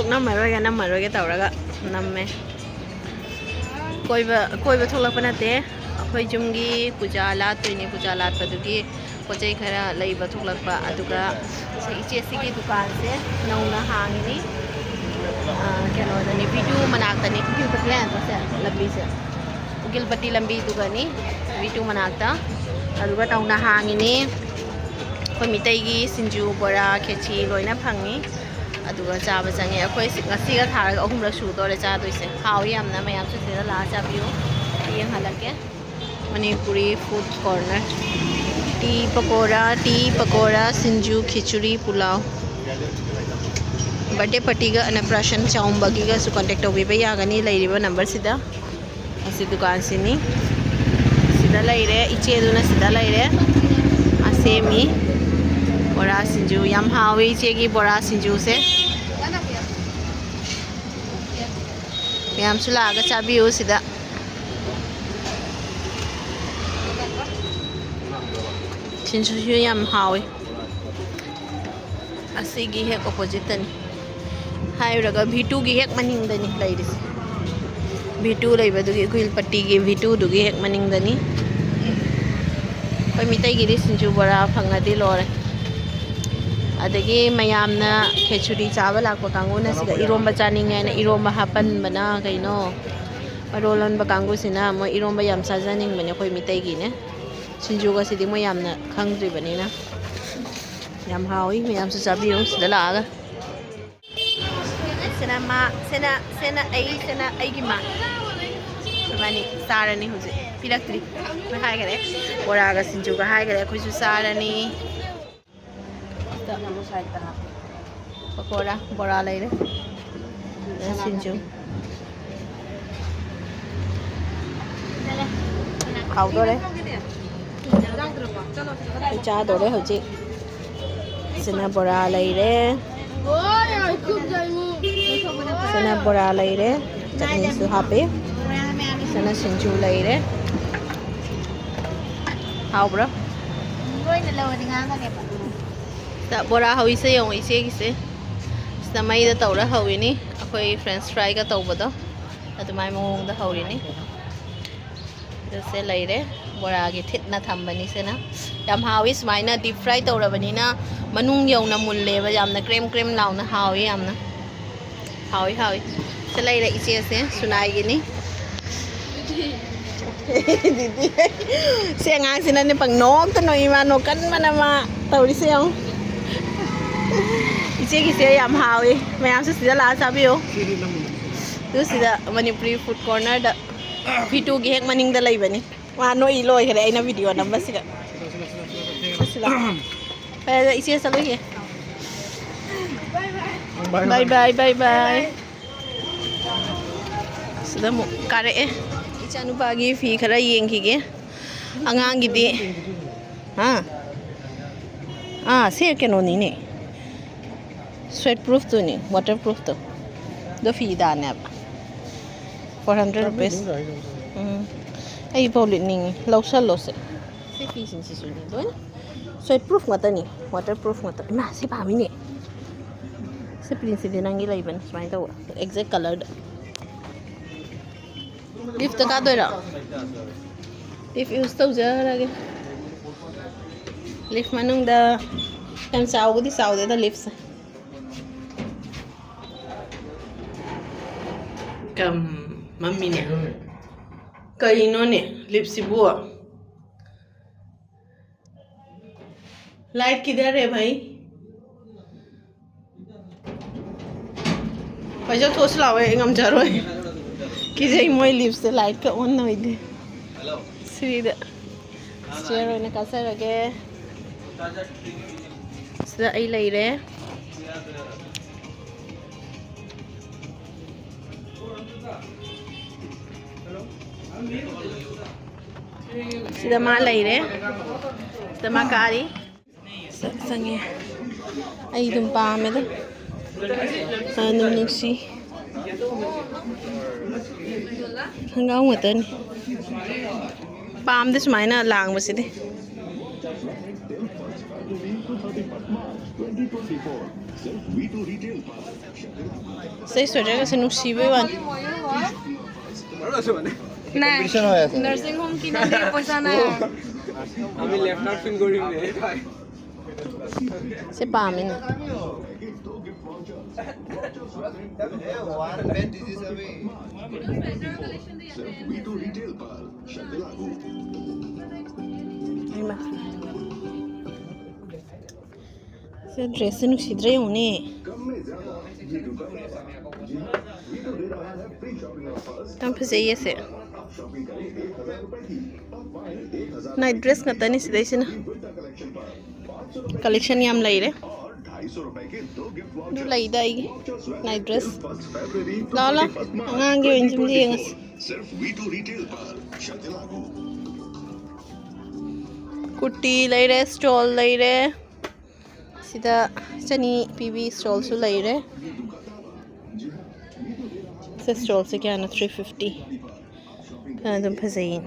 morok nammaroge tawraga namme koiba tholakpa nate akhoi jumgi puja lattoini puja latpadugi pochai khara leiba tholakpa aduga se iche sigi dukan se nauna hangini keno dani bidu manakta ni gilpati land se lambi se gilpati lambi dugani bidu manakta aduga tauna hangini koi mitai gi sinju bora khechi loina phangi aduga chaba change akhoi ngasi ga tharaga ahum ra su dore cha doise hawi yamna mayam se sira la cha biu yeng halake Manipuri food corner tea pakora sinju khichuri pulao birthday party ga anaprashan Echanupagi ga su contact tobiba yagani leiriba number sida asi dukan sini sida leire iche duna sida leire asemi bora sinju yam hawi iche gi bora sinju se yam sula ga chabiu sida sinju yam hawi asigi hek opposite tani hairaga v2 gi hek maning dani lairis v2 leibadugi gilpati gi v2 dugi hek maning dani koi mitai gi sinju bora phangadi lore adagi mayamna khechuri chaba lakpa kanguna siga iromba chaninga na iromba hapan bana kaino marolon ba kangu sina mo iromba yam sajaning bane koi mitai gi ne sinju ga sidi mo yamna khangdre bani na yam hawi mayam su chabiu sida laga sena ai gi ma mani sarani huji pilaktri ma hai gare bora ga sinju ga hai gare khoi su sarani pakora bora leire sinju khau dore cha dore hoji sena bora leire sena bora leire chutney su hape sena sinju leire hau bro da bora hawi se yong ise gi se sta mai da tawra hawi ni akhoi french fry ga tawbodo adumai mong da hawi ni se leire bora gi thitna thambani sena yam hawi smaina deep fry tawrabani na manung yongna mulle ba yamna krem launa hawi yamna hawi se leire iche se sunai gi ni didi se ngang sina ni pang nok ta noi ma no kan manama tawri se yong iche gi se yam hawi mayam se sida la chabiu tu sida Manipuri food corner da v2 gi hek maning da leibani wa noi loi khare aina video number siga sila pa iche saloi he bye sida mu kare Echanupagi fi khara yengkhige angang gi di se keno ni ne sweat proof to ni waterproof to do fi da ne 400 rupees ai bolit ning lawsal lo se fi sin si suni do sweat proof ngata ni waterproof ngata ma si pa mi ni se prince de nangi laiban smai to exact color lift ka doira lift use to jara ge lift manung da kam saw di saw de da lift kam mami ne kaino ne lift si bua light किधर है भाई पैसा थोस लावे ngam jaro ki jai moi lips se light ka on noi de sida stair na ka sara ge sida ai leire sida ma leire sida ma kari sange ai dum pa me da sanum nuksi hangau ngata ni pam de sumaina lang baside Say sweater kasi nusibo yun. Nah, nursing home की ना दे पैसा ना আমি left out feel করি রে Say pamin. Ayma. Say dress nusidre yun eh. Tam fazia esse. Night dress na tani sidai sina. Collection yam lai re. Du lai dai night dress. Lala ngang ge injim diengas. Kurti lai re, stall lai re. Sida chani PV stall su lai re. This stall se kya na 350. Kana dum phazain.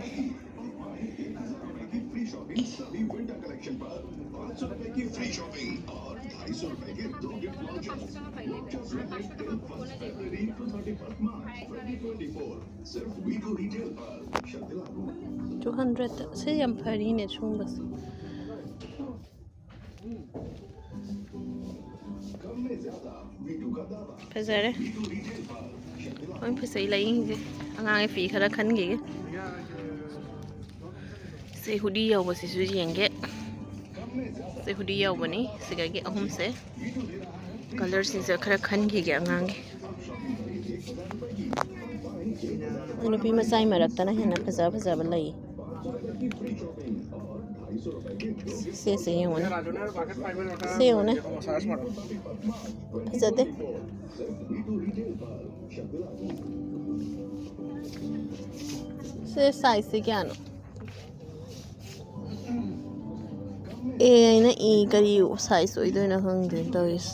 $200 se yam phari ne chung bas. Phazare. Oi phasai lai je. Angang fi khara khan ge. Se hoodie yaw basi su yenge. Se hoodie yaw bani siga ge ahum se. Colors ni se khara khan ge angang ge. Ano pi masai marak ta na hena phaza lai. Se yun. Se yun na. Phazate. Se size se kya no. Na kari size oi do na khngdre tois.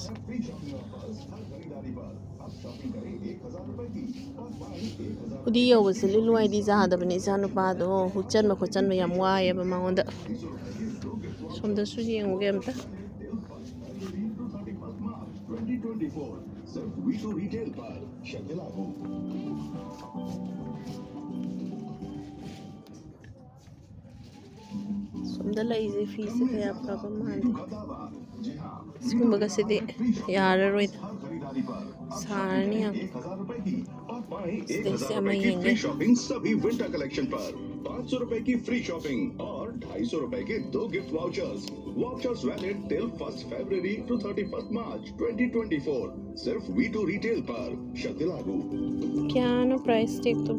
Udi yo was lilu ai di za da bani Echanuppa do huchan ma yam wai ba mangonda. Somda su yeng ge amta. Somda lai je fi se kaya pa ba man. Skumba ga se de yara roid. Sarni am. Free shopping सभी winter collection पर 500 रुपए की free shopping और 250 रुपए के 2 gift vouchers valid till 1 February to 31 March 2024 सिर्फ V2 retail पर शर्त लागू क्या नो प्राइस टेक तो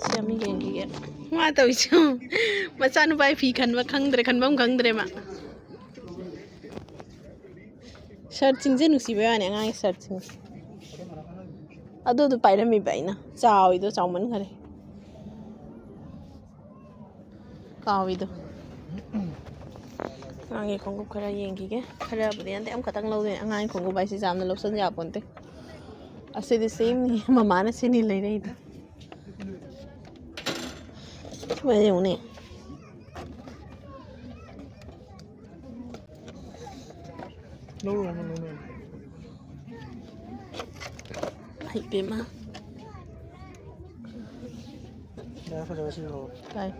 Siami gengi ya. Ma tau chu. Echanuppa fi khanba khangdre ma. Searching je nusi ba ne ngai searching. Ado do paira mi bai na. Chao ido chawman khare. Kaw ido. Ngai khonggup khara yengi ge. Khara budi ante am khatang lo de ngai khonggup bai si jamna losan ja ponte. Ase the same ni mama na se ni lai rei da. Vậy dùng nè. Lâu rồi mà lâu. Hãy bếm á. Đây phải rồi xin rồi. Đây.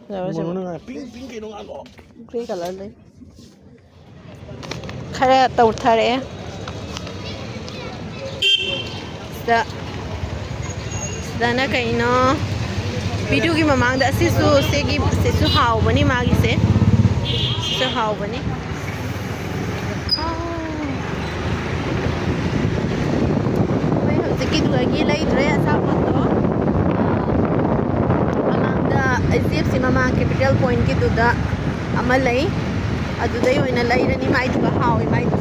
Rồi Nó này ping cái nó ăn bỏ. Cái cả lên đấy. Khara tàu thare. Dana kai no. Video ki mamang da sisu segi sisu hau bani magi se. Sisu hau bani. Wei ho seki du agi lai dre asa photo. Amang da SFC mamang capital point ki du da amalai. Adu dai oina lai rani mai du hau mai du.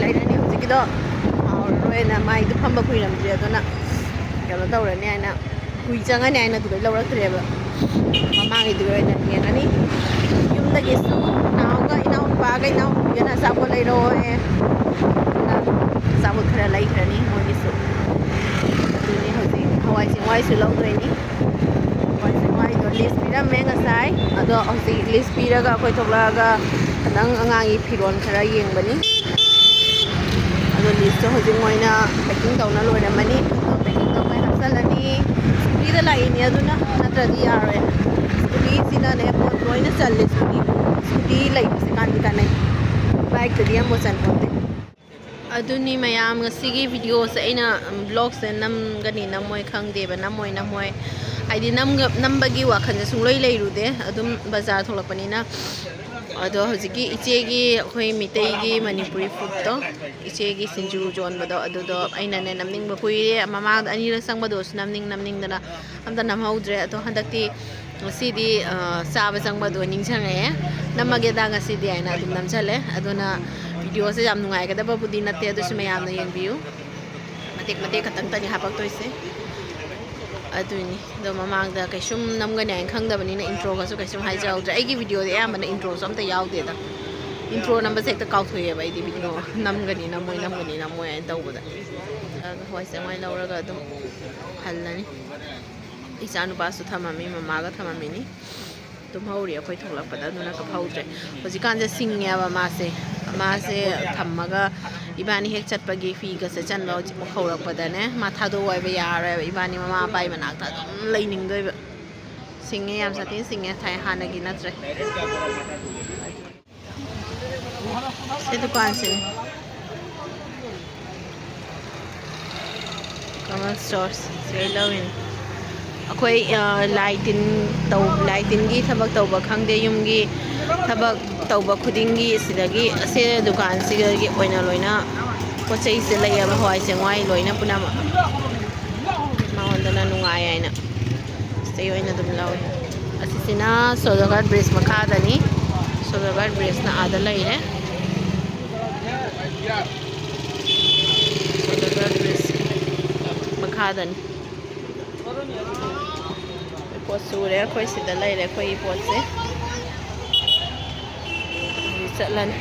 Lai rani ho seki do. Hau roena mai du phamba kuiram dre do na. Kalo tau rani ai na. Kui changa ne aina dugai lawrak treba mama gi dugai na ngani yum da gesu naw ga inau pa ga inau yana sabo lai ro e na sabo khara lai khani mo gesu ni hoti hawai sing wai su law doi ni wai sing wai do ꯂꯤꯁ ꯄꯤꯔꯝꯃꯦ ꯉꯁꯥꯏ ꯑꯗꯣ ꯍꯧꯖꯤꯛ ꯂꯤꯁ ꯄꯤꯔꯒ ꯑꯩꯈꯣꯏ ꯊꯣꯛꯂꯛꯑꯒ ꯈꯤꯇꯪ ꯑꯉꯥꯡꯒꯤ ꯐꯤꯔꯣꯜ ꯈꯔ ꯌꯦꯡꯕꯅꯤ ꯑꯗꯣ ꯂꯤꯁꯇꯣ ꯍꯧꯖꯤꯛ ꯃꯣꯏꯅ ꯄꯦꯛꯀꯤꯡ ꯇꯧꯅ ꯂꯣꯏꯔꯝꯃꯅꯤ ꯄꯦꯛꯀꯤꯡ ꯇꯧꯕ ꯍꯥꯞꯆꯜꯂꯅꯤ ꯁ꯭ꯀꯨꯇꯤꯗ ꯂꯥꯛꯏꯅꯤ ꯑꯗꯨꯅ ꯅꯠꯇ꯭ꯔꯗꯤ ꯌꯥꯔꯣꯏ ꯁ꯭ꯀꯨꯇꯤꯁꯤꯅꯅꯦ ꯄꯣꯠ ꯂꯣꯏꯅ ꯆꯜꯂꯦ ꯁ꯭ꯀꯨꯇꯤ ꯂꯩꯕꯁꯦ ꯀꯥꯟꯅꯩ ꯕꯥꯏꯛꯇꯗꯤ ꯑꯃꯐꯥꯎ ꯆꯟꯄꯣꯠꯇꯦ ꯑꯗꯨꯅꯤ ꯃꯌꯥꯝ ꯉꯁꯤꯒꯤ ꯚꯤꯗꯤꯑꯣꯁꯦ ꯑꯩꯅ ꯕ꯭ꯂꯣꯛꯁꯦ ꯅꯝꯒꯅꯤ ꯅꯝꯃꯣꯏ ꯈꯪꯗꯦꯕ ꯅꯝꯃꯣꯏ ꯍꯥꯏꯗꯤ ꯅꯝꯕꯒꯤ ꯋꯥꯈꯜꯁꯦ ꯁꯨꯡꯂꯩ ꯂꯩꯔꯨꯗꯦ ꯑꯗꯨꯝ ꯕꯖꯥꯔ ꯊꯣꯛꯂꯛꯄꯅꯤꯅ ꯑꯗꯣ ꯍꯧꯖꯤꯛꯀꯤ ꯏꯆꯦꯒꯤ ꯑꯩꯈꯣꯏ ꯃꯤꯇꯩꯒꯤ ꯃꯅꯤꯄꯨꯔꯤ ꯐꯨꯗꯇꯣ ꯏꯆꯦꯒꯤ ꯁꯤꯡꯖꯨ ꯌꯣꯟꯕꯗꯣ ꯑꯗꯨꯗꯣ ꯑꯩꯅꯅꯦ ꯅꯝꯅꯤꯡꯕ ꯀꯨꯏꯔꯦ ꯃꯃꯥꯡꯗ ꯑꯅꯤꯔꯛ ꯆꯪꯕꯗꯣꯁꯨ ꯅꯝꯅꯤꯡꯗꯅ ꯑꯝꯇ ꯅꯝꯍꯧꯗ꯭ꯔꯦ ꯑꯗꯣ ꯍꯟꯗꯛꯇꯤ ꯉꯁꯤꯗꯤ ꯆꯥꯕ ꯆꯪꯕꯗꯣ ꯅꯤꯡꯁꯤꯡꯉꯛꯑꯦ ꯅꯝꯃꯒꯦꯗ ꯉꯁꯤꯗꯤ ꯍꯥꯏꯅ ꯑꯗꯨꯝ ꯅꯝꯁꯜꯂꯦ ꯑꯗꯨꯅ ꯚꯤꯗꯤꯑꯣꯁꯦ ꯌꯥꯝ ꯅꯨꯡꯉꯥꯏꯒꯗꯕꯕꯨꯗꯤ ꯅꯠꯇꯦ ꯑꯗꯨꯁꯨ ꯃꯌꯥꯝꯅ ꯌꯦꯡꯕꯤꯌꯨ ꯃꯇꯦꯛ ꯈꯛꯇꯪꯇꯅꯤ ꯍꯥꯄꯛꯇꯣꯏꯁꯦ ꯑꯗꯨꯅꯤ ꯑꯗꯣ ꯃꯃꯥꯡꯗ ꯀꯩꯁꯨꯝ ꯅꯝꯒꯅꯤ ꯍꯥꯏꯅ ꯈꯪꯗꯕꯅꯤꯅ ꯏꯟꯇ꯭ꯔꯣꯒꯁꯨ ꯀꯩꯁꯨꯝ ꯍꯥꯏꯖꯍꯧꯗ꯭ꯔꯦ ꯑꯩꯒꯤ ꯚꯤꯗꯤꯑꯣꯗꯤ ꯑꯌꯥꯝꯕꯅ ꯏꯟꯇ꯭ꯔꯣꯁꯨ ꯑꯝꯇ ꯌꯥꯎꯗꯦꯗ ꯏꯟꯇ꯭ꯔꯣ ꯅꯝꯕꯁꯦ ꯍꯦꯛꯇ ꯀꯥꯎꯊꯣꯛꯑꯦꯕ ꯑꯩꯗꯤ ꯚꯤꯗꯤꯑꯣ ꯅꯝꯒꯅꯤ ꯅꯝꯃꯣꯏ ꯍꯥꯏꯅ ꯇꯧꯕꯗ ꯍꯋꯥꯏ ꯆꯦꯡꯋꯥꯏ ꯂꯧꯔꯒ ꯑꯗꯨꯝ ꯍꯜꯂꯅꯤ ꯏꯆꯥ ꯅꯨꯄꯥꯁꯨ ꯊꯝꯃꯝꯃꯤ ꯃꯃꯥꯒ ꯊꯝꯃꯝꯃꯤꯅꯤ ꯇꯨꯝꯍꯧꯔꯤ ꯑꯩꯈꯣꯏ ꯊꯣꯛꯂꯛꯄꯗ ꯑꯗꯨꯅ ꯀꯞꯍꯧꯗ꯭ꯔꯦ ꯍꯧꯖꯤꯛꯀꯥꯟꯁꯦ ꯁꯤꯡꯉꯦꯕ ꯃꯥꯁꯦ ꯊꯝꯃꯒ ꯏꯕꯥꯅꯤ ꯍꯦꯛ ꯆꯠꯄꯒꯤ ꯐꯤꯒꯁꯦ ꯆꯟꯕ ꯍꯧꯔꯛꯄꯗꯅꯦ ꯃꯥ ꯊꯥꯗꯣꯛ ꯍꯥꯏꯕ ꯌꯥꯔꯣꯏꯕꯏꯕꯥꯅꯤ ꯃꯃꯥ ꯃꯄꯥꯒꯤ ꯃꯅꯥꯛꯇ ꯑꯗꯨꯝ ꯂꯩꯅꯤꯡꯗꯣꯏꯕ ꯁꯤꯡꯉꯦ ꯌꯥꯝ ꯁꯥꯊꯤꯅ ꯁꯤꯡꯉꯦ ꯍꯥꯟꯅꯒꯤ ꯅꯠꯇ꯭ꯔꯦ ꯁꯤ ꯗꯨꯀꯥꯟꯁꯤꯅꯤ ꯀꯃꯜ ꯁ꯭ꯇꯣꯔꯁ ꯁꯤꯗꯩ ꯂꯧꯔꯤꯅꯤ ꯑꯩꯈꯣꯏ ꯂꯥꯏ ꯇꯤꯟꯒꯤ ꯊꯕꯛ ꯇꯧꯕ ꯈꯪꯗꯦ ꯌꯨꯝꯒꯤ ꯊꯕꯛ ꯇꯧꯕ ꯈꯨꯗꯤꯡꯒꯤ ꯁꯤꯗꯒꯤ ꯑꯁꯤ ꯗꯨꯀꯥꯟꯁꯤꯗꯒꯤ ꯑꯣꯏꯅ ꯂꯣꯏꯅ ꯄꯣꯠ ꯆꯩꯁꯦ ꯂꯩꯌꯦꯕ ꯍꯋꯥꯏ ꯆꯦꯡꯋꯥꯏ ꯂꯣꯏꯅ ꯄꯨꯝꯅꯃꯛ ꯃꯉꯣꯟꯗꯅ ꯅꯨꯡꯉꯥꯏ ꯍꯥꯏꯅ ꯁꯤꯗꯩ ꯑꯣꯏꯅ ꯑꯗꯨꯝ ꯂꯧꯋꯤ ꯑꯁꯤꯁꯤꯅ ꯁꯣꯂꯣꯒꯥꯔ ꯕ꯭ꯔꯤꯖ ꯃꯈꯥꯗꯅꯤ ꯁꯣꯂꯣꯒꯥꯔ ꯕ꯭ꯔꯤꯖꯅ ꯑꯥꯗ ꯂꯩꯔꯦ ꯁꯣꯂꯣꯒꯥꯔ ꯕ꯭ꯔꯤꯖ ꯃꯈꯥꯗꯅꯤ ꯄꯣꯠ ꯁꯨꯔꯦ ꯑꯩꯈꯣꯏ ꯁꯤꯗ ꯂꯩꯔꯦ ꯑꯩꯈꯣꯏꯒꯤ ꯄꯣꯠꯁꯦ ꯆꯠꯂꯅꯤ